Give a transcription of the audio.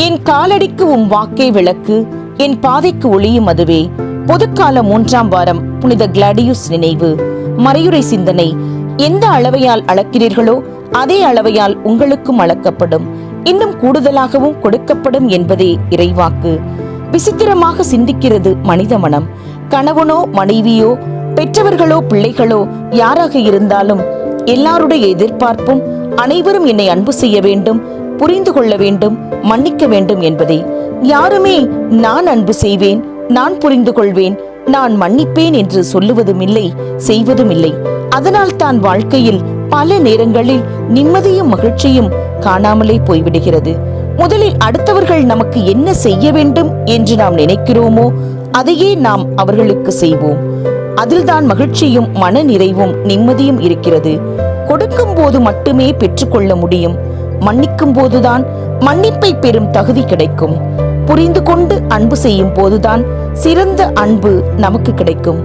என் காலடிக்கு வாக்கே விளக்கு, என் பாதைக்கு ஒளியும் அதுவே. பொதுக்கால 3ஆம் வாரம் புனித கிளாடியுஸ் நினைவு. மறையுரை சிந்தனை. எந்த அளவையால் அளக்கிறீர்களோ அதே அளவையால் உங்களுக்கும் அளக்கப்படும், இன்னும் கூடுதலாகவும் கொடுக்கப்படும் என்பதே இறைவாக்கு. விசித்திரமாக சிந்திக்கிறது மனித மனம். கணவனோ மனைவியோ பெற்றவர்களோ பிள்ளைகளோ யாராக இருந்தாலும் எல்லாருடைய எதிர்பார்ப்பும் அனைவரும் என்னை அன்பு செய்ய வேண்டும், புரிந்து கொள்ள வேண்டும், மன்னிக்க வேண்டும் என்பதே. யாருமே நான் அன்பு செய்வேன், நான் புரிந்து கொள்வேன், நான் மன்னிப்பேன் என்று சொல்லுவதும் இல்லை, செய்வதும் இல்லை. அதனால் தான் வாழ்க்கையில் பல நேரங்களில் நிம்மதியும் மகிழ்ச்சியும் காணாமலே போய்விடுகிறது. முதலில் அடுத்தவர்கள் நமக்கு என்ன செய்ய வேண்டும் என்று நாம் நினைக்கிறோமோ அதையே நாம் அவர்களுக்கு செய்வோம். அதில்தான் மகிழ்ச்சியும் மன நிறைவும் நிம்மதியும் இருக்கிறது. கொடுக்கும் போது மட்டுமே பெற்றுக்கொள்ள முடியும். மன்னிக்கும் போதுதான் மன்னிப்பை பெறும் தகுதி கிடைக்கும். புரிந்து கொண்டு அன்பு செய்யும் போதுதான் சிறந்த அன்பு நமக்கு கிடைக்கும்.